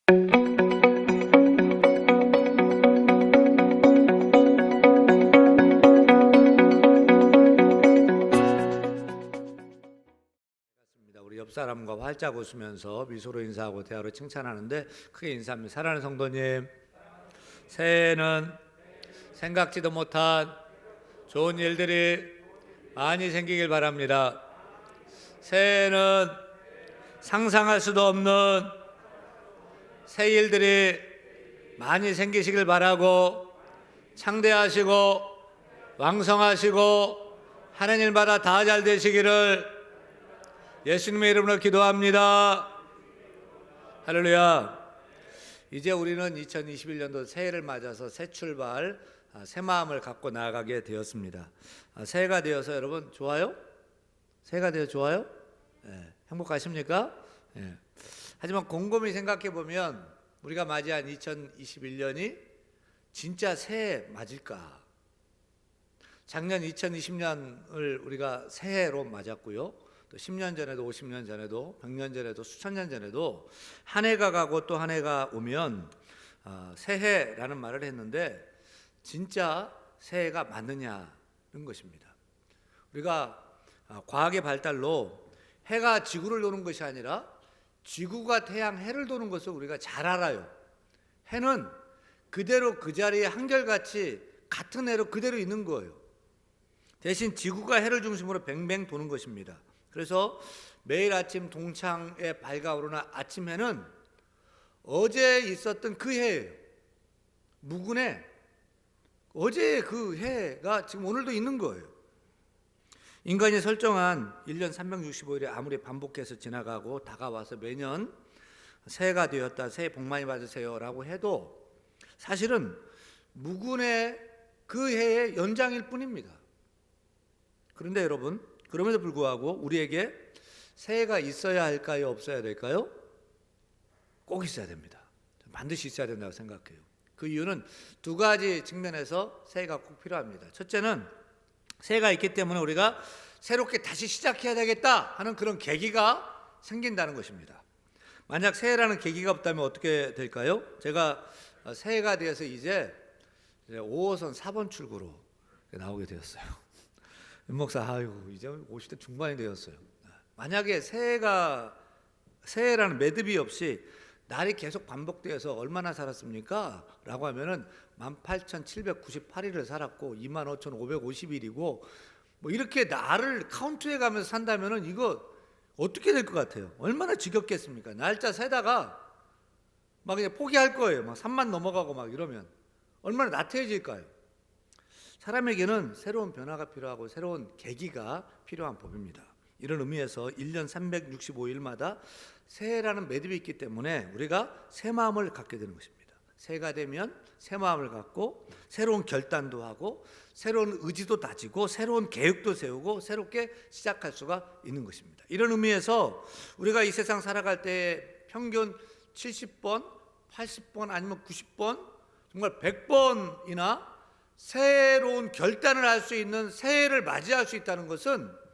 우리 옆 사람과 활짝 웃으면서 미소로 인사하고 대화로 칭찬하는데 크게 인사합니다. 사랑하는 성도님, 새해에는 생각지도 못한 좋은 일들이 많이 생기길 바랍니다. 새해에는 상상할 수도 없는 새 일들이 많이 생기시길 바라고, 창대하시고 왕성하시고 하는 일마다 다 잘 되시기를 예수님의 이름으로 기도합니다. 할렐루야. 이제 우리는 2021년도 새해를 맞아서 새 출발, 새 마음을 갖고 나아가게 되었습니다. 새해가 되어서 여러분 좋아요? 새해가 되어 좋아요? 네. 행복하십니까? 네. 하지만 곰곰이 생각해 보면 우리가 맞이한 2021년이 진짜 새해 맞을까? 작년 2020년을 우리가 새해로 맞았고요. 또 10년 전에도 50년 전에도 100년 전에도 수천 년 전에도 한 해가 가고 또 한 해가 오면 새해라는 말을 했는데 진짜 새해가 맞느냐는 것입니다. 우리가 과학의 발달로 해가 지구를 도는 것이 아니라 지구가 태양 해를 도는 것을 우리가 잘 알아요. 해는 그대로 그 자리에 한결같이 같은 해로 그대로 있는 거예요. 대신 지구가 해를 중심으로 뱅뱅 도는 것입니다. 그래서 매일 아침 동창에 밝아오르는 아침 해는 어제 있었던 그 해예요. 무근해. 어제의 그 해가 지금 오늘도 있는 거예요. 인간이 설정한 1년 365일이 아무리 반복해서 지나가고 다가와서 매년 새해가 되었다, 새해 복 많이 받으세요 라고 해도 사실은 무근의 그 해의 연장일 뿐입니다. 그런데 여러분, 그럼에도 불구하고 우리에게 새해가 있어야 할까요? 없어야 될까요? 꼭 있어야 됩니다. 반드시 있어야 된다고 생각해요. 그 이유는 두 가지 측면에서 새해가 꼭 필요합니다. 첫째는 새해가 있기 때문에 우리가 새롭게 다시 시작해야 되겠다 하는 그런 계기가 생긴다는 것입니다. 만약 새해라는 계기가 없다면 어떻게 될까요? 제가 새해가 되어서 이제 5호선 4번 출구로 나오게 되었어요. 윤 목사, 아이고 이제 50대 중반이 되었어요. 만약에 새해라는 매듭이 없이 날이 계속 반복되어서 얼마나 살았습니까? 라고 하면은 18,798일을 살았고 25,550일이고 뭐 이렇게 날을 카운트해 가면서 산다면은 이거 어떻게 될 것 같아요? 얼마나 지겹겠습니까? 날짜 세다가 막 그냥 포기할 거예요. 막 3만 넘어가고 막 이러면 얼마나 나태해질까요? 사람에게는 새로운 변화가 필요하고 새로운 계기가 필요한 법입니다. 이런 의미에서 1년 365일마다 새해라는 매듭이 있기 때문에 우리가 새 마음을 갖게 되는 것입니다. 새해가 되면 새 마음을 갖고 새로운 결단도 하고 새로운 의지도 다지고 새로운 계획도 세우고 새롭게 시작할 수가 있는 것입니다. 이런 의미에서 우리가 이 세상 살아갈 때 평균 70번, 80번 아니면 90번, 정말 100번이나 새로운 결단을 할 수 있는 새해를 맞이할 수 있다는 것은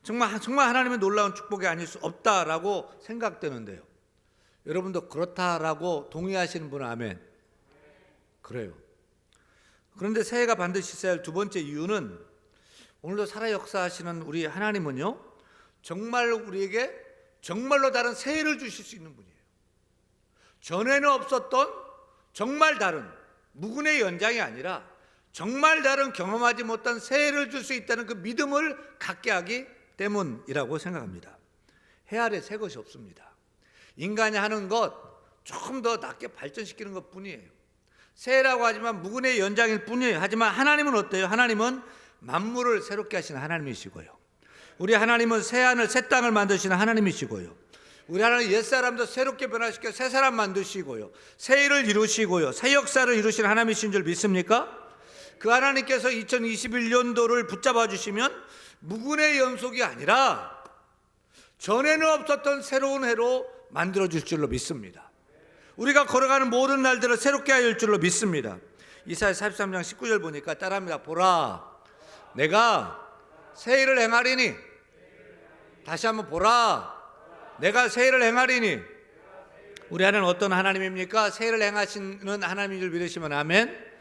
정말 하나님의 놀라운 축복이 아닐 수 없다라고 생각되는데요. 여러분도 그렇다라고 동의하시는 분은 아멘. 그래요. 그런데 새해가 반드시 있어야 할 두 번째 이유는 오늘도 살아 역사하시는 우리 하나님은요, 정말 우리에게 정말로 다른 새해를 주실 수 있는 분이에요. 전에는 없었던 정말 다른 무근의 연장이 아니라 정말 다른 경험하지 못한 새해를 줄 수 있다는 그 믿음을 갖게 하기 때문이라고 생각합니다. 해 아래 새 것이 없습니다. 인간이 하는 것 조금 더 낮게 발전시키는 것 뿐이에요. 새해라고 하지만 무근의 연장일 뿐이에요. 하지만 하나님은 어때요? 하나님은 만물을 새롭게 하시는 하나님이시고요. 우리 하나님은 새하늘 새 땅을 만드시는 하나님이시고요. 우리 하나님 옛사람도 새롭게 변화시켜 새 사람 만드시고요. 새 일을 이루시고요. 새 역사를 이루시는 하나님이신 줄 믿습니까? 그 하나님께서 2021년도를 붙잡아 주시면 무근의 연속이 아니라 전에는 없었던 새로운 해로 만들어 줄 줄로 믿습니다. 우리가 걸어가는 모든 날들을 새롭게 하실 줄로 믿습니다. 이사야 43장 19절 보니까 따라합니다. 보라, 내가 새 일을 행하리니. 다시 한번 보라, 내가 새 일을 행하리니 우리 하나님은 어떤 하나님입니까? 새해를 행하시는 하나님인 줄 믿으시면 아멘.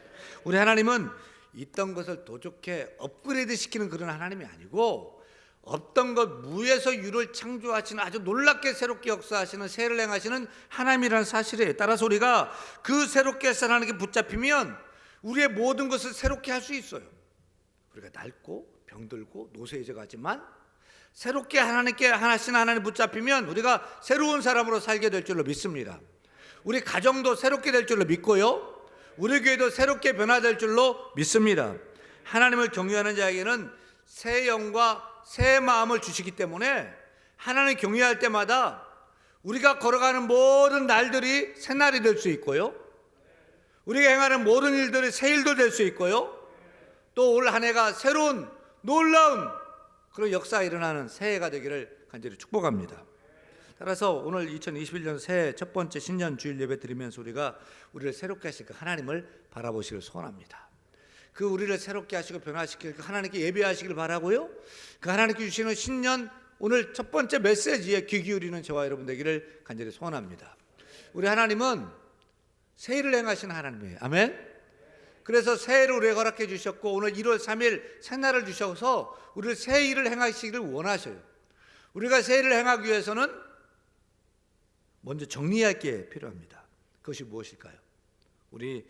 우리 하나님은 있던 것을 도좋게 업그레이드 시키는 그런 하나님이 아니고 없던 것 무에서 유를 창조하시는 아주 놀랍게 새롭게 역사하시는 새해를 행하시는 하나님이라는 사실이에요. 따라서 우리가 그 새롭게 하나님께 붙잡히면 우리의 모든 것을 새롭게 할 수 있어요. 우리가 낡고 병들고 노쇠해져 가지만 새롭게 하나님께 하나씩 하나님 붙잡히면 우리가 새로운 사람으로 살게 될 줄로 믿습니다. 우리 가정도 새롭게 될 줄로 믿고요, 우리 교회도 새롭게 변화될 줄로 믿습니다. 하나님을 경외하는 자에게는 새 영과 새 마음을 주시기 때문에 하나님을 경외할 때마다 우리가 걸어가는 모든 날들이 새 날이 될 수 있고요, 우리가 행하는 모든 일들이 새 일도 될 수 있고요, 또 올 한 해가 새로운 놀라운 그런 역사가 일어나는 새해가 되기를 간절히 축복합니다. 따라서 오늘 2021년 새해 첫 번째 신년 주일 예배 드리면서 우리가 우리를 새롭게 하실 그 하나님을 바라보시길 소원합니다. 그 우리를 새롭게 하시고 변화시킬 그 하나님께 예배하시길 바라고요, 그 하나님께 주시는 신년 오늘 첫 번째 메시지에 귀 기울이는 저와 여러분 되기를 간절히 소원합니다. 우리 하나님은 새해를 행하시는 하나님이에요. 아멘. 그래서 새해를 우리에게 허락해 주셨고 오늘 1월 3일 새날을 주셔서 우리를 새 일을 행하시기를 원하셔요. 우리가 새 일을 행하기 위해서는 먼저 정리할 게 필요합니다. 그것이 무엇일까요? 우리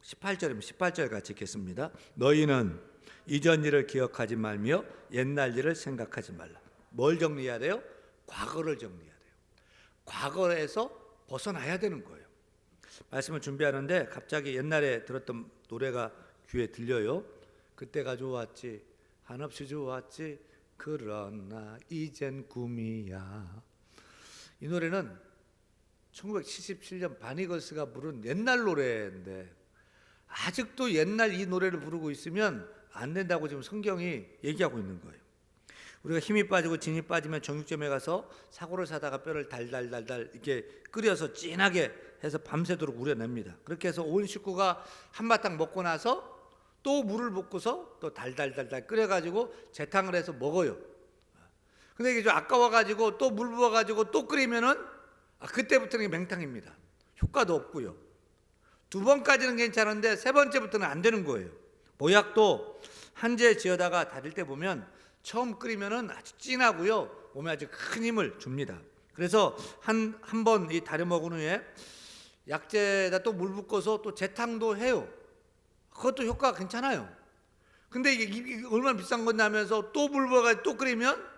18절이면 18절 같이 읽겠습니다. 너희는 이전 일을 기억하지 말며 옛날 일을 생각하지 말라. 뭘 정리해야 돼요? 과거를 정리해야 돼요. 과거에서 벗어나야 되는 거예요. 말씀을 준비하는데 갑자기 옛날에 들었던 노래가 귀에 들려요. 그때가 좋았지 한없이 좋았지 그러나 이젠 꿈이야. 이 노래는 1977년 바니걸스가 부른 옛날 노래인데 아직도 옛날 이 노래를 부르고 있으면 안 된다고 지금 성경이 얘기하고 있는 거예요. 우리가 힘이 빠지고 진이 빠지면 정육점에 가서 사고를 사다가 뼈를 달달달달 이렇게 끓여서 진하게 해서 밤새도록 우려냅니다. 그렇게 해서 온 식구가 한바탕 먹고 나서 또 물을 붓고서 또 달달달달 끓여가지고 재탕을 해서 먹어요. 근데 이게 좀 아까워가지고 또 물 부어가지고 또 끓이면은 그때부터는 맹탕입니다. 효과도 없고요. 두 번까지는 괜찮은데 세 번째부터는 안 되는 거예요. 모약도 한재 지어다가 다릴 때 보면 처음 끓이면은 아주 진하고요, 몸에 아주 큰 힘을 줍니다. 그래서 한 번 이 다려 먹은 후에 약재에다 또 물 붓고서 또 재탕도 해요. 그것도 효과가 괜찮아요. 근데 이게 얼마나 비싼 건데 하면서 또 물 부어가지고 또 끓이면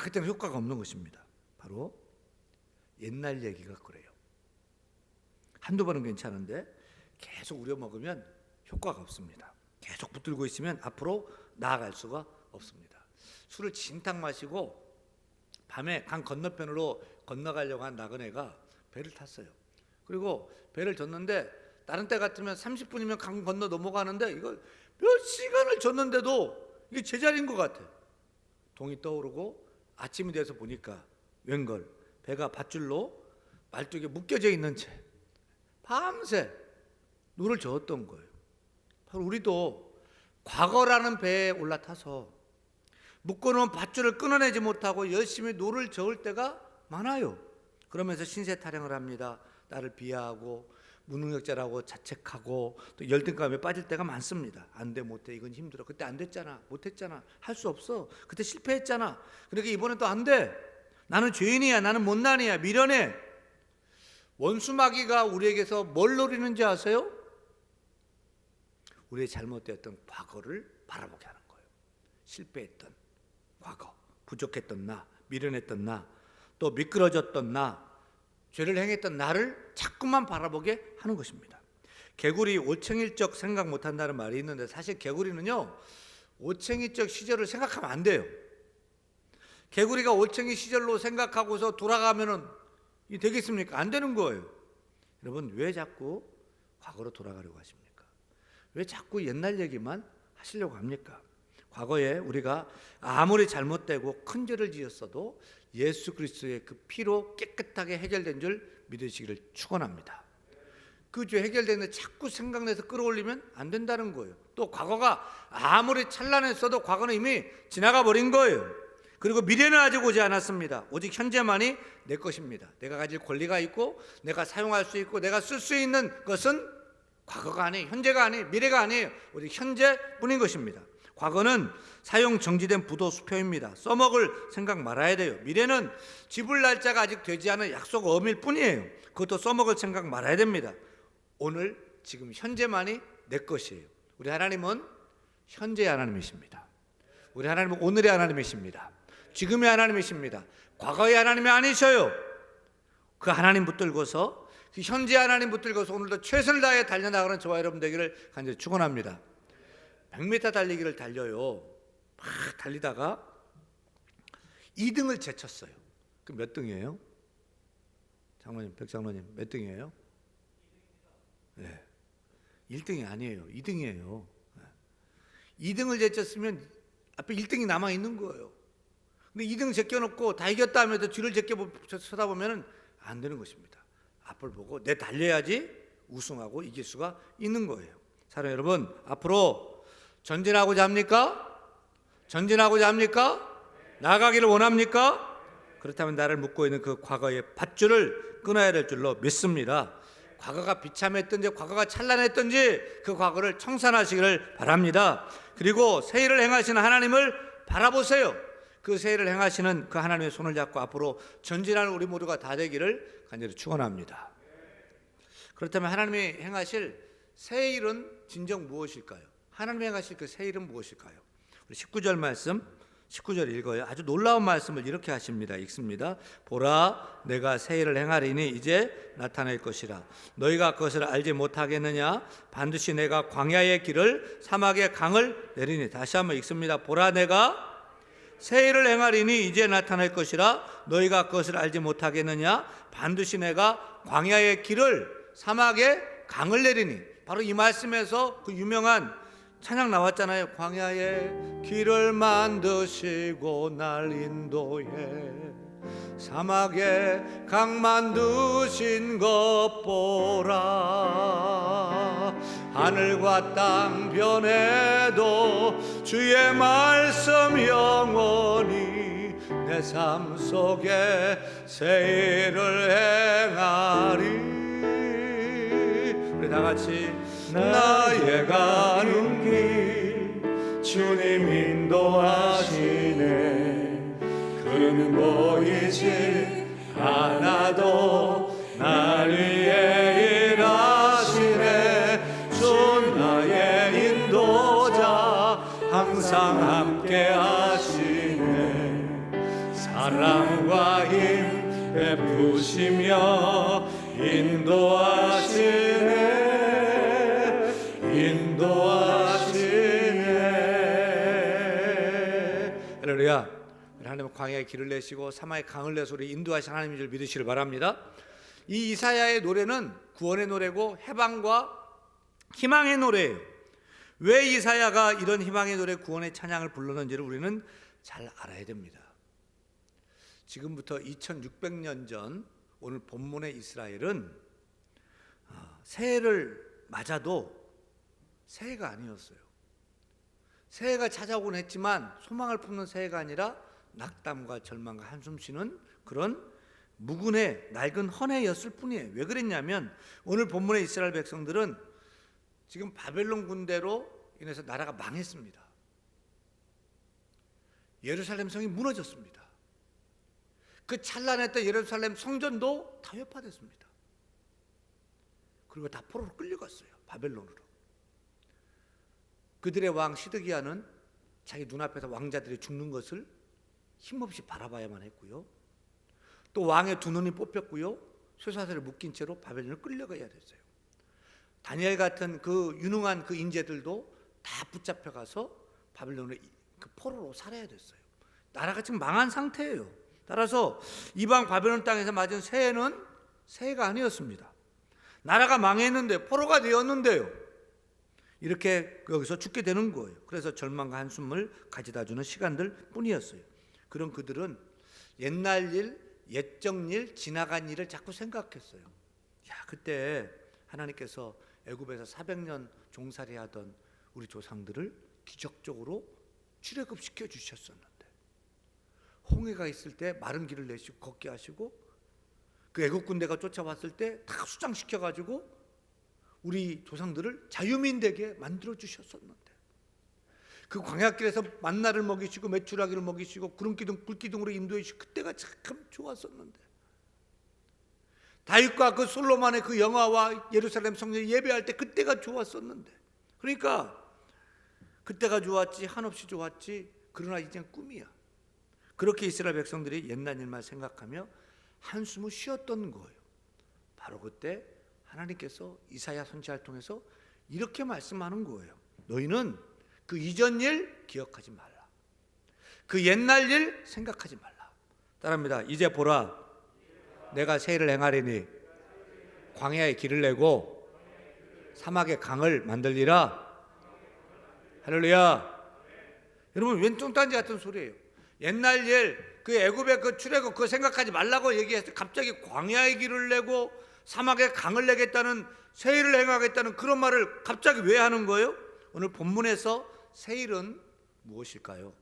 그때는 효과가 없는 것입니다. 바로 옛날 얘기가 그래요. 한두 번은 괜찮은데 계속 우려 먹으면 효과가 없습니다. 계속 붙들고 있으면 앞으로 나아갈 수가 없습니다. 술을 진탕 마시고 밤에 강 건너편으로 건너가려고 한 나그네가 배를 탔어요. 그리고 배를 졌는데 다른 때 같으면 30분이면 강 건너 넘어가는데 이걸 몇 시간을 졌는데도 이게 제자리인 것 같아. 동이 떠오르고 아침이 돼서 보니까 웬걸 배가 밧줄로 말뚝에 묶여져 있는 채 밤새 노를 저었던 거예요. 바로 우리도 과거라는 배에 올라타서 묶어놓은 밧줄을 끊어내지 못하고 열심히 노를 저을 때가 많아요. 그러면서 신세 타령을 합니다. 나를 비하하고 무능력자라고 자책하고 또 열등감에 빠질 때가 많습니다. 안 돼, 못해, 이건 힘들어. 그때 안 됐잖아, 못했잖아, 할 수 없어, 그때 실패했잖아, 그러니까 이번엔 또 안 돼, 나는 죄인이야, 나는 못난이야, 미련해. 원수마귀가 우리에게서 뭘 노리는지 아세요? 우리의 잘못되었던 과거를 바라보게 하는 거예요. 실패했던 과거, 부족했던 나, 미련했던 나, 또 미끄러졌던 나, 죄를 행했던 나를 자꾸만 바라보게 하는 것입니다. 개구리 올챙이적 생각 못한다는 말이 있는데 사실 개구리는요, 올챙이적 시절을 생각하면 안 돼요. 개구리가 올챙이 시절로 생각하고서 돌아가면은 이 되겠습니까? 안 되는 거예요. 여러분, 왜 자꾸 과거로 돌아가려고 하십니까? 왜 자꾸 옛날 얘기만 하시려고 합니까? 과거에 우리가 아무리 잘못되고 큰 죄를 지었어도 예수 그리스도의 그 피로 깨끗하게 해결된 줄 믿으시기를 축원합니다. 그 죄 해결되는데 자꾸 생각내서 끌어올리면 안 된다는 거예요. 또 과거가 아무리 찬란했어도 과거는 이미 지나가 버린 거예요. 그리고 미래는 아직 오지 않았습니다. 오직 현재만이 내 것입니다. 내가 가질 권리가 있고 내가 사용할 수 있고 내가 쓸 수 있는 것은 과거가 아니에요. 현재가 아니에요. 미래가 아니에요. 오직 현재뿐인 것입니다. 과거는 사용 정지된 부도 수표입니다. 써먹을 생각 말아야 돼요. 미래는 지불 날짜가 아직 되지 않은 약속 어밀 뿐이에요. 그것도 써먹을 생각 말아야 됩니다. 오늘 지금 현재만이 내 것이에요. 우리 하나님은 현재의 하나님이십니다. 우리 하나님은 오늘의 하나님이십니다. 지금의 하나님이십니다. 과거의 하나님이 아니셔요. 그 하나님 붙들고서 그 현재 하나님 붙들고서 오늘도 최선을 다해 달려나가는 저와 여러분 되기를 간절히 축원합니다. 100m 달리기를 달려요. 막 달리다가 2등을 제쳤어요. 그 몇 등이에요? 장로님, 백장로님 몇 등이에요? 네. 1등이 아니에요. 2등이에요. 2등을 제쳤으면 앞에 1등이 남아 있는 거예요. 근데 2등 제껴놓고 다 이겼다 하면서 뒤를 쳐다보면 안 되는 것입니다. 앞을 보고 내 달려야지 우승하고 이길 수가 있는 거예요. 사랑하는 여러분, 앞으로 전진하고자 합니까? 전진하고자 합니까? 나아가기를 원합니까? 그렇다면 나를 묶고 있는 그 과거의 밧줄을 끊어야 될 줄로 믿습니다. 과거가 비참했든지 과거가 찬란했든지 그 과거를 청산하시기를 바랍니다. 그리고 새 일을 행하시는 하나님을 바라보세요. 그 새 일을 행하시는 그 하나님의 손을 잡고 앞으로 전진하는 우리 모두가 다 되기를 간절히 축원합니다. 그렇다면 하나님이 행하실 새 일은 진정 무엇일까요? 하나님이 행하실 그 새 일은 무엇일까요? 우리 19절 말씀 19절 읽어요. 아주 놀라운 말씀을 이렇게 하십니다. 읽습니다. 보라, 내가 새 일을 행하리니 이제 나타날 것이라. 너희가 그것을 알지 못하겠느냐? 반드시 내가 광야의 길을 사막의 강을 내리니. 다시 한번 읽습니다. 보라, 내가 새 일을 행하리니 이제 나타날 것이라. 너희가 그것을 알지 못하겠느냐? 반드시 내가 광야의 길을 사막의 강을 내리니. 바로 이 말씀에서 그 유명한 찬양 나왔잖아요. 광야의 길을 만드시고 날 인도해 사막에 강 만드신 것 보라. 하늘과 땅 변해도 주의 말씀 영원히 내 삶 속에 새 일을 행하리. 우리 다 같이 나의 가는 길 주님 인도하시네. 그는 보이지 않아도 날 위해 일하시네. 주 나의 인도자 항상 함께 하시네. 사랑과 힘 베푸시며 인도하시네. 할렐루야. 하나님은 광야의 길을 내시고 사막의 강을 내서 우리 인도하신 하나님인 줄 믿으시길 바랍니다. 이 이사야의 노래는 구원의 노래고 해방과 희망의 노래예요. 왜 이사야가 이런 희망의 노래, 구원의 찬양을 불렀는지를 우리는 잘 알아야 됩니다. 지금부터 2600년 전 오늘 본문의 이스라엘은 새해를 맞아도 새해가 아니었어요. 새해가 찾아오곤 했지만 소망을 품는 새해가 아니라 낙담과 절망과 한숨 쉬는 그런 무근의 낡은 헌해였을 뿐이에요. 왜 그랬냐면 오늘 본문의 이스라엘 백성들은 지금 바벨론 군대로 인해서 나라가 망했습니다. 예루살렘 성이 무너졌습니다. 그 찬란했던 예루살렘 성전도 타협화됐습니다. 그리고 다 포로로 끌려갔어요. 바벨론으로. 그들의 왕 시드기야는 자기 눈앞에서 왕자들이 죽는 것을 힘없이 바라봐야만 했고요. 또 왕의 두 눈이 뽑혔고요. 쇠사슬에 묶인 채로 바벨론을 끌려가야 됐어요. 다니엘 같은 그 유능한 그 인재들도 다 붙잡혀가서 바벨론의 그 포로로 살아야 됐어요. 나라가 지금 망한 상태예요. 따라서 이방 바벨론 땅에서 맞은 새해는 새해가 아니었습니다. 나라가 망했는데 포로가 되었는데요. 이렇게 여기서 죽게 되는 거예요. 그래서 절망과 한숨을 가져다 주는 시간들 뿐이었어요. 그런 그들은 옛날 일, 옛적 일, 지나간 일을 자꾸 생각했어요. 야, 그때 하나님께서 애굽에서 400년 종살이하던 우리 조상들을 기적적으로 출애굽시켜 주셨었는데 홍해가 있을 때 마른 길을 내시고 걷게 하시고, 그 애국 군대가 쫓아왔을 때 다 수장시켜 가지고 우리 조상들을 자유민 되게 만들어 주셨었는데, 그 광야길에서 만나를 먹이시고 메추라기를 먹이시고 구름기둥 불기둥으로 인도해 주시고 그때가 참 좋았었는데, 다윗과 그 솔로몬의 그 영화와 예루살렘 성전 예배할 때 그때가 좋았었는데, 그러니까 그때가 좋았지 한없이 좋았지, 그러나 이젠 꿈이야. 그렇게 이스라엘 백성들이 옛날 일만 생각하며 한숨을 쉬었던 거예요. 바로 그때 하나님께서 이사야 선지자를 통해서 이렇게 말씀하는 거예요. 너희는 그 이전 일 기억하지 말라. 그 옛날 일 생각하지 말라. 따라합니다. 이제 보라, 내가 새 일을 행하리니 광야에 길을 내고 사막에 강을 만들리라. 할렐루야. 여러분, 웬 뚱딴지 같은 소리예요. 옛날 일, 그 애굽의 그 출애굽 그거 생각하지 말라고 얘기해서 갑자기 광야의 길을 내고 사막에 강을 내겠다는, 새 일을 행하겠다는 그런 말을 갑자기 왜 하는 거예요? 오늘 본문에서 새 일은 무엇일까요?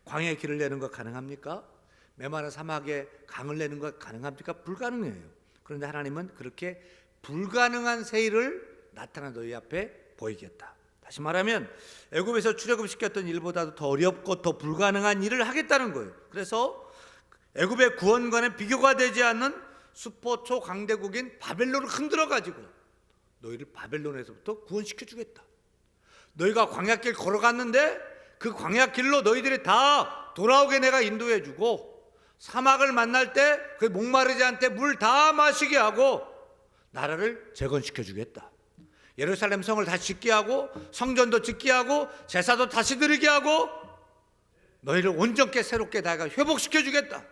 광야의 길을 내는 거 가능합니까? 메마른 사막에 강을 내는 거 가능합니까? 불가능해요. 그런데 하나님은 그렇게 불가능한 새 일을 나타나 너희 앞에 보이겠다. 다시 말하면 애굽에서 출애굽시켰던 일보다도 더 어렵고 더 불가능한 일을 하겠다는 거예요. 그래서 애굽의 구원과는 비교가 되지 않는 수포 초강대국인 바벨론을 흔들어 가지고 너희를 바벨론에서부터 구원시켜 주겠다. 너희가 광야길 걸어갔는데 그 광야길로 너희들이 다 돌아오게 내가 인도해 주고, 사막을 만날 때 그 목마르지 않게 물 다 마시게 하고 나라를 재건시켜 주겠다. 예루살렘 성을 다시 짓게 하고 성전도 짓게 하고 제사도 다시 드리게 하고 너희를 온전케 새롭게 다가 회복시켜 주겠다.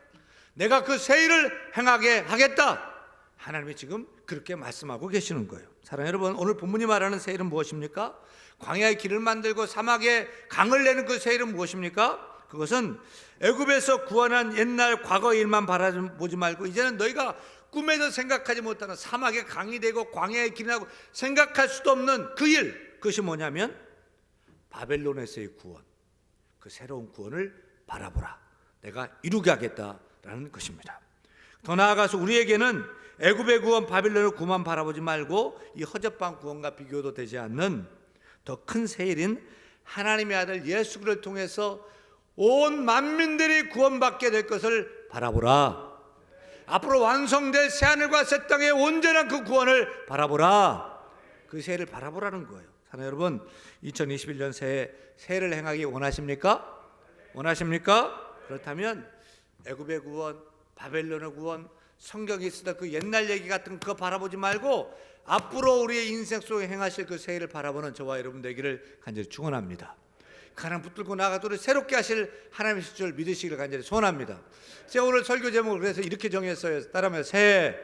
내가 그 새 일을 행하게 하겠다. 하나님이 지금 그렇게 말씀하고 계시는 거예요. 사랑하는 여러분, 오늘 본문이 말하는 새 일은 무엇입니까? 광야의 길을 만들고 사막에 강을 내는 그 새 일은 무엇입니까? 그것은 애굽에서 구원한 옛날 과거 일만 바라보지 말고 이제는 너희가 꿈에도 생각하지 못하는 사막에 강이 되고 광야의 길이 나고 생각할 수도 없는 그 일, 그것이 뭐냐면 바벨론에서의 구원, 그 새로운 구원을 바라보라. 내가 이루게 하겠다라는 것입니다. 더 나아가서 우리에게는 애굽의 구원, 바벨론의 구원만 바라보지 말고 이 허접한 구원과 비교도 되지 않는 더 큰 새 일인 하나님의 아들 예수 그리스도를 통해서 온 만민들이 구원받게 될 것을 바라보라. 앞으로 완성될 새하늘과 새 땅의 온전한 그 구원을 바라보라. 그 새해를 바라보라는 거예요. 사랑하는 여러분, 2021년 새해를 행하기 원하십니까? 원하십니까? 그렇다면 애굽의 구원, 바벨론의 구원, 성경에 쓰던 그 옛날 얘기 같은 그거 바라보지 말고 앞으로 우리의 인생 속에 행하실 그 새해를 바라보는 저와 여러분 되기를 간절히 축원합니다. 가난 붙들고 나가도록 새롭게 하실 하나님의 줄 믿으시기를 간절히 소원합니다. 제가 오늘 설교 제목을 그래서 이렇게 정했어요. 따라하면 새해,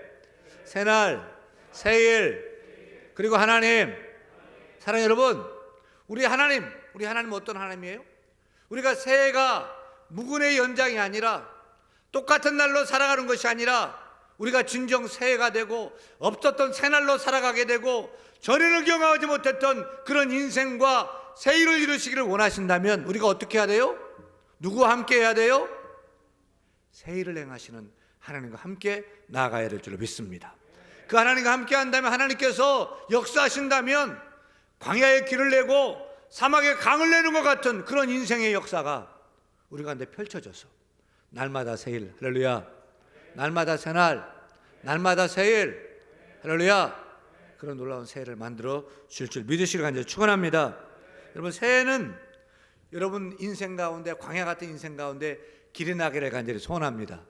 새날, 새일, 그리고 하나님. 사랑하는 여러분, 우리 하나님 어떤 하나님이에요? 우리가 새해가 무군의 연장이 아니라 똑같은 날로 살아가는 것이 아니라 우리가 진정 새해가 되고 없었던 새날로 살아가게 되고 전에는 경험하지 못했던 그런 인생과 새 일을 이루시기를 원하신다면 우리가 어떻게 해야 돼요? 누구와 함께 해야 돼요? 새 일을 행하시는 하나님과 함께 나아가야 될 줄로 믿습니다. 그 하나님과 함께 한다면 하나님께서 역사하신다면 광야의 길을 내고 사막에 강을 내는 것 같은 그런 인생의 역사가 우리 가운데 펼쳐져서 날마다 새일, 할렐루야, 날마다 새날, 날마다 새일, 할렐루야, 그런 놀라운 새해를 만들어 주실 줄 믿으시기를 간절히 축원합니다. 여러분, 새해는 여러분 인생 가운데, 광야 같은 인생 가운데 길이 나기를 간절히 소원합니다.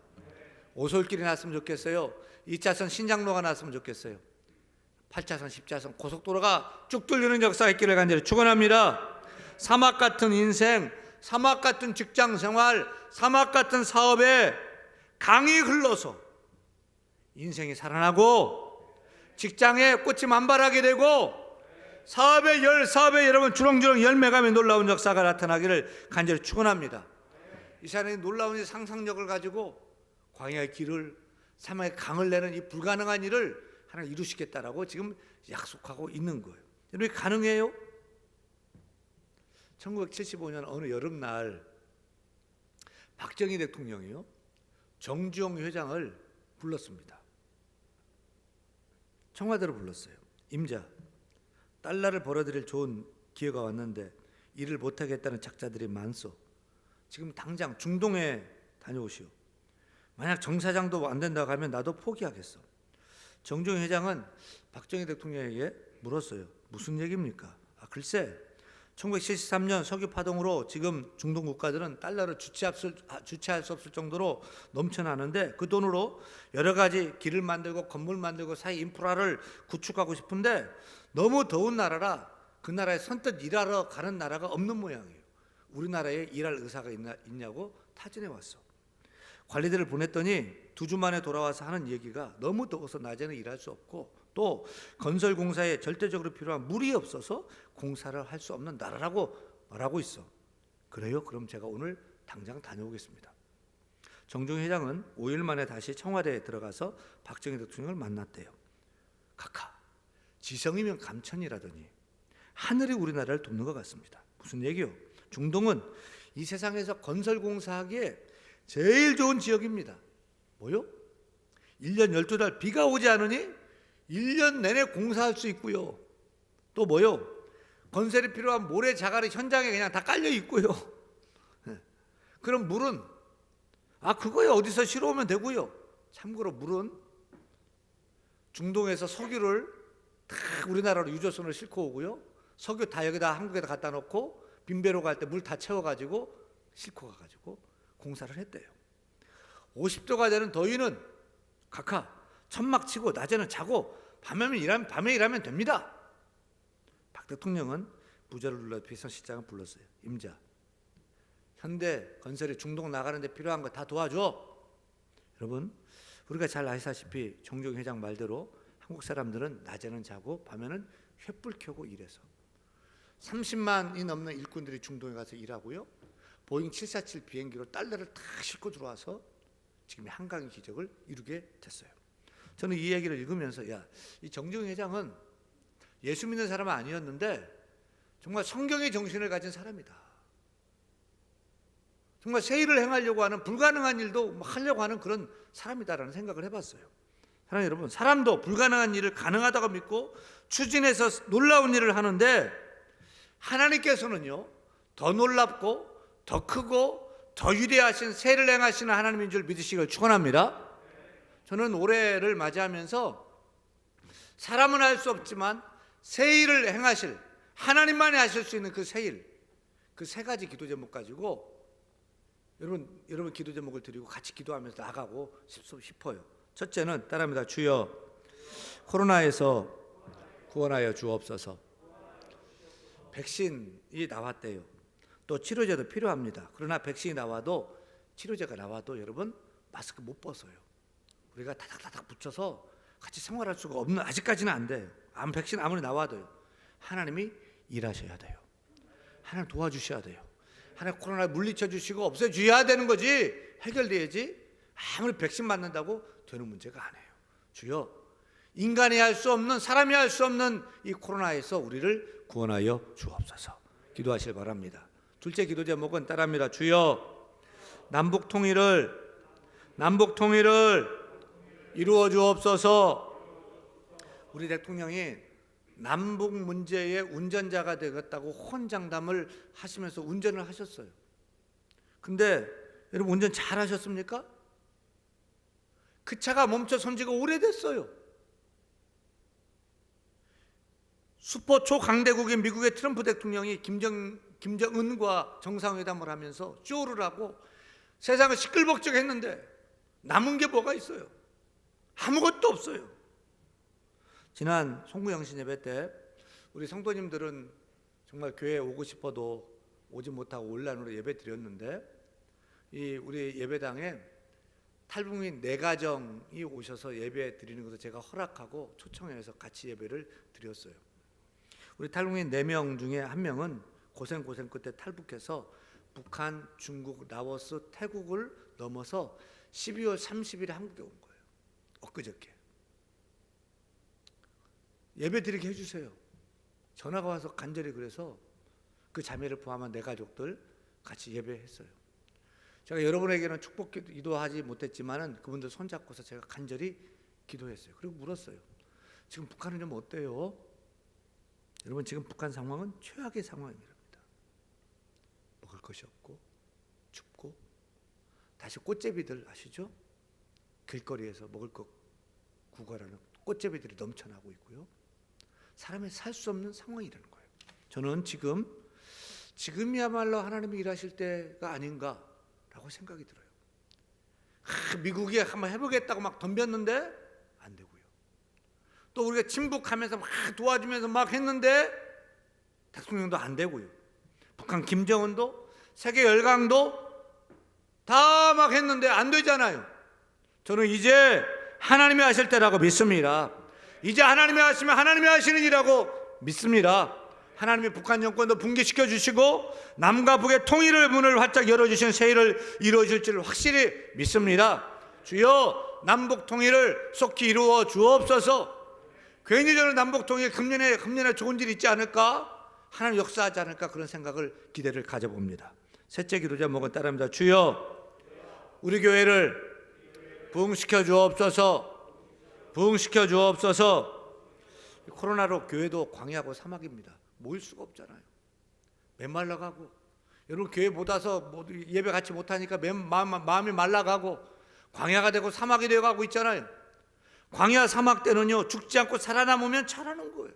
오솔길이 났으면 좋겠어요. 2차선 신장로가 났으면 좋겠어요. 8차선 10차선 고속도로가 쭉 뚫리는 역사가 있기를 간절히 축원합니다. 사막 같은 인생, 사막 같은 직장 생활, 사막 같은 사업에 강이 흘러서 인생이 살아나고 직장에 꽃이 만발하게 되고 사업의 여러분 주렁주렁 열매감이 놀라운 역사가 나타나기를 간절히 축원합니다. 이 사람이 놀라운 상상력을 가지고 광야의 길을, 사막의 강을 내는 이 불가능한 일을 하나님 이루시겠다라고 지금 약속하고 있는 거예요. 여러분, 가능해요? 1975년 어느 여름날 박정희 대통령이요, 정주영 회장을 불렀습니다. 청와대로 불렀어요. 임자, 달러를 벌어들일 좋은 기회가 왔는데 일을 못하겠다는 작자들이 많소. 지금 당장 중동에 다녀오시오. 만약 정사장도 안 된다고 하면 나도 포기하겠어. 정주영 회장은 박정희 대통령에게 물었어요. 무슨 얘기입니까? 글쎄 1973년 석유 파동으로 지금 중동 국가들은 달러를 주체할 수 없을 정도로 넘쳐나는데 그 돈으로 여러 가지 길을 만들고 건물 만들고 사회 인프라를 구축하고 싶은데 너무 더운 나라라 그 나라에 선뜻 일하러 가는 나라가 없는 모양이에요. 우리나라에 일할 의사가 있냐고 타진해 왔어. 관리들을 보냈더니 2주 만에 돌아와서 하는 얘기가 너무 더워서 낮에는 일할 수 없고 또 건설공사에 절대적으로 필요한 물이 없어서 공사를 할 수 없는 나라라고 말하고 있어. 그래요? 그럼 제가 오늘 당장 다녀오겠습니다. 정주영 회장은 5일 만에 다시 청와대에 들어가서 박정희 대통령을 만났대요. 카카, 지성이면 감천이라더니 하늘이 우리나라를 돕는 것 같습니다. 무슨 얘기요? 중동은 이 세상에서 건설공사하기에 제일 좋은 지역입니다. 뭐요? 1년 12달 비가 오지 않으니 1년 내내 공사할 수 있고요. 또 뭐요? 건설에 필요한 모래 자갈이 현장에 그냥 다 깔려 있고요. 그럼 물은 그거에 어디서 실어오면 되고요. 참고로 물은 중동에서 석유를 다 우리나라로 유조선을 싣고 오고요. 석유 다 여기다 한국에다 갖다 놓고 빈배로 갈 때 물 다 채워가지고 싣고 가가지고 공사를 했대요. 50도가 되는 더위는 각하 천막 치고 낮에는 자고 밤에 일하면 됩니다. 박 대통령은 부저를 눌러 비서실장을 불렀어요. 임자, 현대 건설이 중동 나가는 데 필요한 거 다 도와줘. 여러분, 우리가 잘 아시다시피 정주영 회장 말대로 한국 사람들은 낮에는 자고 밤에는 횃불 켜고 일해서 30만이 넘는 일꾼들이 중동에 가서 일하고요. 보잉 747 비행기로 달러를 다 싣고 들어와서 지금 한강의 기적을 이루게 됐어요. 저는 이 얘기를 읽으면서 이 정주영 회장은 예수 믿는 사람은 아니었는데 정말 성경의 정신을 가진 사람이다. 정말 새 일을 행하려고 하는 불가능한 일도 하려고 하는 그런 사람이다라는 생각을 해봤어요. 사랑하는 여러분, 사람도 불가능한 일을 가능하다고 믿고 추진해서 놀라운 일을 하는데 하나님께서는요 더 놀랍고 더 크고 더 위대하신 새 일을 행하시는 하나님인 줄 믿으시길 축원합니다. 저는 올해를 맞이하면서 사람은 할 수 없지만 새 일을 행하실 하나님만이 하실 수 있는 그 새 일, 그 세 가지 기도 제목 가지고 여러분 기도 제목을 드리고 같이 기도하면서 나가고 싶어요. 첫째는 따라합니다. 주여 코로나에서 구원하여 주옵소서. 백신이 나왔대요. 또 치료제도 필요합니다. 그러나 백신이 나와도 치료제가 나와도 여러분 마스크 못 벗어요. 우리가 다닥다닥 붙여서 같이 생활할 수가 없는, 아직까지는 안 돼요. 백신 아무리 나와도요. 하나님이 일하셔야 돼요. 하나님 도와주셔야 돼요. 하나님 코로나 물리쳐 주시고 없애줘야 되는 거지, 해결돼야지. 아무리 백신 맞는다고 되는 문제가 아니에요. 주여, 인간이 할 수 없는, 사람이 할 수 없는 이 코로나에서 우리를 구원하여 주옵소서. 기도하시길 바랍니다. 둘째 기도 제목은 따라합니다. 주여 남북 통일을 이루어 주옵소서. 우리 대통령이 남북 문제의 운전자가 되겠다고 혼장담을 하시면서 운전을 하셨어요. 근데 여러분 운전 잘 하셨습니까? 그 차가 멈춰 선 지가 오래됐어요. 슈퍼 초강대국인 미국의 트럼프 대통령이 김정은과 정상회담을 하면서 쇼를 하고 세상을 시끌벅적 했는데 남은 게 뭐가 있어요? 아무것도 없어요. 지난 송구영신 예배 때 우리 성도님들은 정말 교회에 오고 싶어도 오지 못하고 온라인으로 예배 드렸는데 우리 예배당에 탈북민 4가정이 오셔서 예배 드리는 것을 제가 허락하고 초청해서 같이 예배를 드렸어요. 우리 탈북민 4명 중에 1명은 고생 끝에 탈북해서 북한, 중국, 라오스, 태국을 넘어서 12월 30일에 한국에 온 거예요. 엊그저께. 예배 드리게 해주세요. 전화가 와서 간절히 그래서 그 자매를 포함한 4가족들 같이 예배했어요. 제가 여러분에게는 축복 기도하지 못했지만은 그분들 손잡고서 제가 간절히 기도했어요. 그리고 물었어요. 지금 북한은 좀 어때요? 여러분, 지금 북한 상황은 최악의 상황입니다. 먹을 것이 없고 춥고, 다시 꽃제비들 아시죠? 길거리에서 먹을 것 구걸하는 꽃제비들이 넘쳐나고 있고요. 사람이 살 수 없는 상황이라는 거예요. 저는 지금이야말로 하나님이 일하실 때가 아닌가라고 생각이 들어요. 미국이 한번 해보겠다고 막 덤볐는데 안 되고요. 또 우리가 침묵하면서 막 도와주면서 막 했는데 대통령도 안 되고요. 북한 김정은도 세계 열강도 다 막 했는데 안 되잖아요. 저는 이제 하나님이 하실 때라고 믿습니다. 이제 하나님이 하시면 하나님이 하시는이라고 믿습니다. 하나님이 북한 정권도 붕괴시켜 주시고 남과 북의 통일의 문을 활짝 열어주시는 새해를 이루어질 줄 확실히 믿습니다. 주여, 남북 통일을 속히 이루어 주옵소서. 괜히 저는 남북 통일 금년에 좋은 일 있지 않을까? 하나님 역사하지 않을까? 그런 생각을, 기대를 가져봅니다. 셋째 기도 제목은 따라합니다. 주여, 우리 교회를 부흥시켜 주옵소서. 부흥시켜 주옵소서. 코로나로 교회도 광야하고 사막입니다. 모일 수가 없잖아요. 메말라가고, 여러분 교회 못 와서 예배 같이 못하니까 마음이 말라가고 광야가 되고 사막이 되어가고 있잖아요. 광야 사막 때는요, 죽지 않고 살아남으면 잘하는 거예요.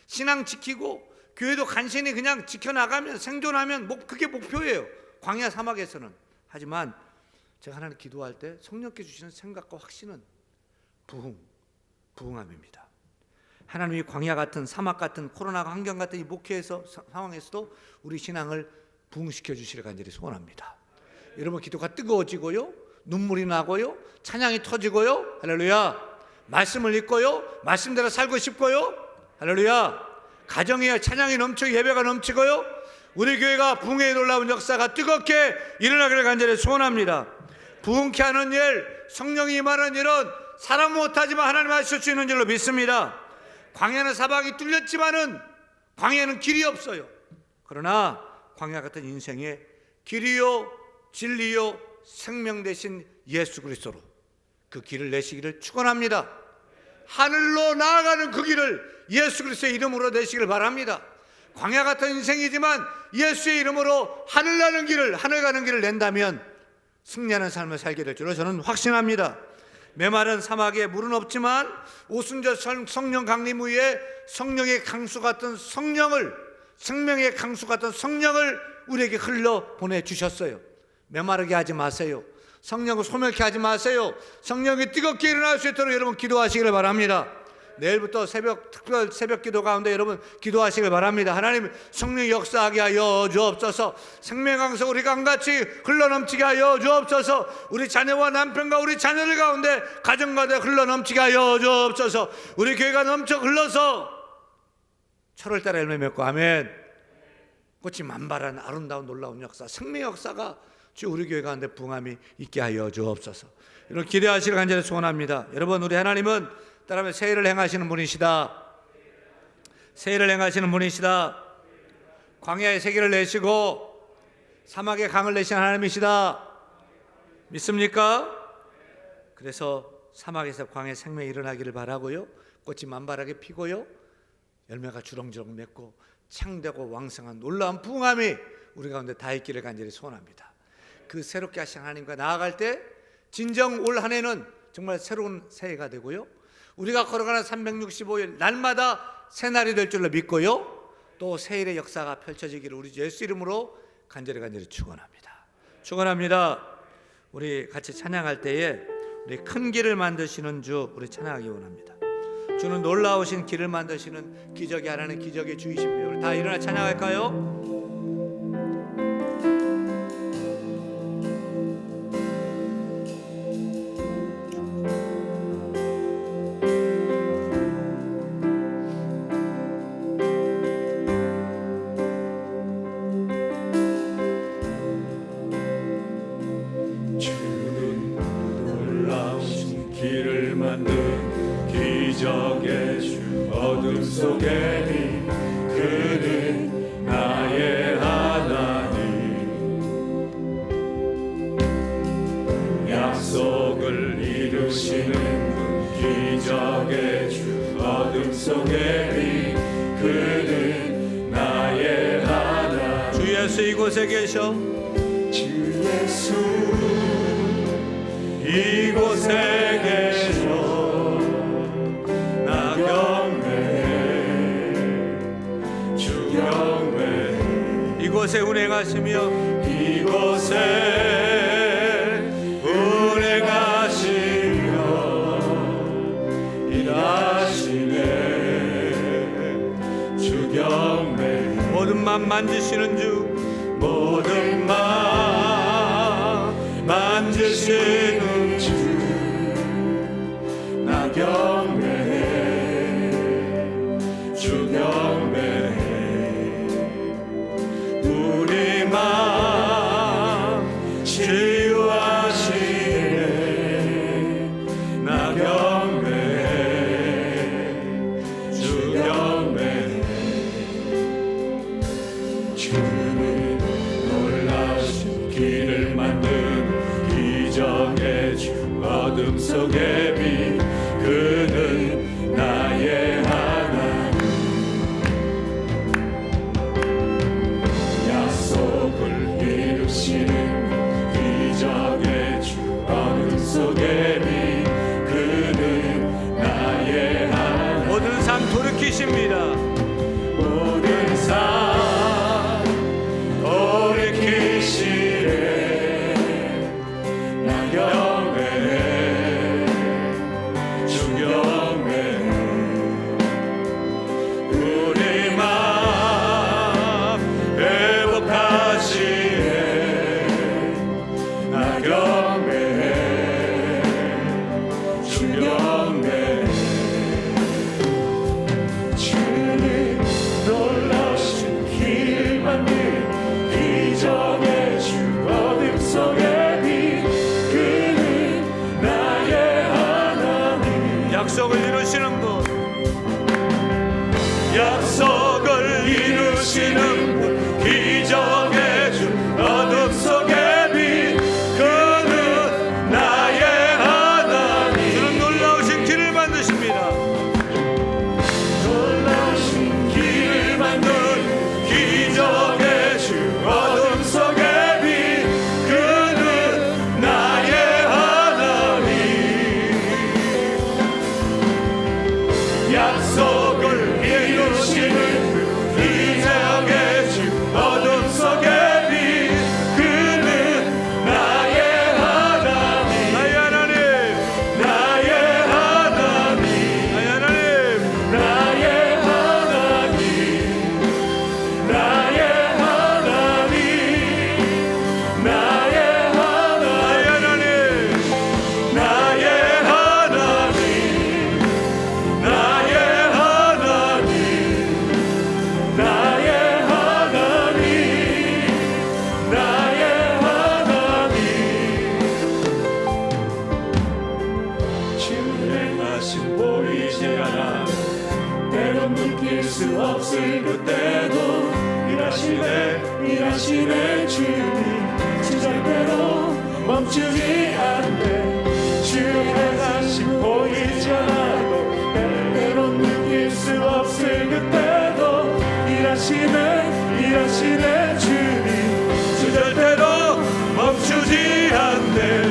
신앙 지키고 교회도 간신히 그냥 지켜나가면, 생존하면 그게 목표예요, 광야 사막에서는. 하지만 제가 하나님 기도할 때 성령께 주시는 생각과 확신은 부흥함입니다. 하나님이 광야 같은, 사막 같은, 코로나 환경 같은 이 목회에서 상황에서도 우리 신앙을 부흥시켜 주시길 간절히 소원합니다. 여러분, 기도가 뜨거워지고요, 눈물이 나고요, 찬양이 터지고요, 할렐루야, 말씀을 읽고요, 말씀대로 살고 싶고요, 할렐루야, 가정에 찬양이 넘치고 예배가 넘치고요, 우리 교회가 부흥의 놀라운 역사가 뜨겁게 일어나기를 간절히 소원합니다. 부흥케 하는 일, 성령이 임하는 일은 사람 못하지만 하나님 하실 수 있는 줄로 믿습니다. 광야는 사막이 뚫렸지만은 광야는 길이 없어요. 그러나 광야 같은 인생에 길이요 진리요 생명 되신 예수 그리스도로 그 길을 내시기를 축원합니다. 하늘로 나아가는 그 길을 예수 그리스도의 이름으로 내시기를 바랍니다. 광야 같은 인생이지만 예수의 이름으로 하늘 가는 길을 낸다면 승리하는 삶을 살게 될 줄로 저는 확신합니다. 메마른 사막에 물은 없지만 오순절 성령 강림 후에 성령의 강수 같은 성령을, 생명의 강수 같은 성령을 우리에게 흘러 보내주셨어요. 메마르게 하지 마세요. 성령을 소멸케 하지 마세요. 성령이 뜨겁게 일어날 수 있도록 여러분 기도하시기를 바랍니다. 내일부터 특별 새벽 기도 가운데 여러분 기도하시길 바랍니다. 하나님, 성령이 역사하게 하여 주옵소서. 생명 강수 우리 강같이 흘러넘치게 하여 주옵소서. 우리 자녀와 남편과 우리 자녀들 가운데 가정 가운데 흘러넘치게 하여 주옵소서. 우리 교회가 넘쳐 흘러서 철월달에 열매 맺고, 아멘. 꽃이 만발한 아름다운 놀라운 역사, 생명 역사가 주 우리 교회 가운데 부흥함이 있게 하여 주옵소서. 이런 기대하시길 간절히 소원합니다. 여러분, 우리 하나님은 따라하면 새해를 행하시는 분이시다. 새해를 행하시는 분이시다. 광야의 세계를 내시고 사막의 강을 내신 하나님이시다. 믿습니까? 그래서 사막에서 광야의 생명이 일어나기를 바라고요, 꽃이 만발하게 피고요, 열매가 주렁주렁 맺고 창대고 왕성한 놀라운 부흥함이 우리 가운데 다 있기를 간절히 소원합니다. 그 새롭게 하신 하나님과 나아갈 때 진정 올 한 해는 정말 새로운 새해가 되고요, 우리가 걸어가는 365일 날마다 새날이 될 줄로 믿고요, 또 새일의 역사가 펼쳐지기를 우리 예수 이름으로 간절히 축원합니다. 우리 같이 찬양할 때에 우리 큰 길을 만드시는 주 우리 찬양하기 원합니다. 주는 놀라우신 길을 만드시는 기적이 하나는 기적의 주이십니다. 우리 다 일어나 찬양할까요? 길을 만든 기적의 주 어둠 속에는 그는 나의 하나님 이루시는 분 기적의 주 어둠 속에 빛 그는 나의 하나님 주 예수 이곳에 계셔 주 예수 이곳에 계셔 나 경배해 주 경배해 이곳에 운행하시며 이곳에 운행하시며 일하시네 주 경배해 모든 맘 만지시는 주 모든 맘 만지시는 주 나 경배해 주 경배해 우리 맘 치유하시네 나 경배해 주 경배해 주는 놀라신 길을 만든 기적의 주 어둠 속에 빛 그는 나의 하나님 약속을 이루시는 기적의 주 어둠 속에 빛 그는 나의 하나님 모든 삶 돌이키십니다 모든 삶 돌이키시네 나 경배해 주 경배해 우리 맘 회복하시네 나 경배해 주 경배해 주는 놀라신 길 만든 기적의 주 어둠 속에 빛 그는 나의 하나님 약속을 이루시는 분 약속을 이루시는 분 기적의 주 어둠 속에 빛 그는 나의 하나님 주는 놀라우신 길을 만드십니다 놀라신 길을 만든 기적의 주 어둠 속에 빛 그는 나의 하나님 약속을 이루시는 기적의 주 어둠 속에 빛 그는 나의 하나님 나의 하나님 나의 하나님 나의 하나님 나의 하나님 나의 하나님 나의 하나님 나의 하나님 나의 하나님 나의 하나님 나의 하나님 나의 하나님 주행하신 보이지 않아 때론 느낄 수 없을 그때도 일하시네 주님 주절대로 멈추지 않네 주 행하신 보이지 않아도 때론 느낄 수 없을 그때도 일하시네 주님 주절대로 멈추지 않네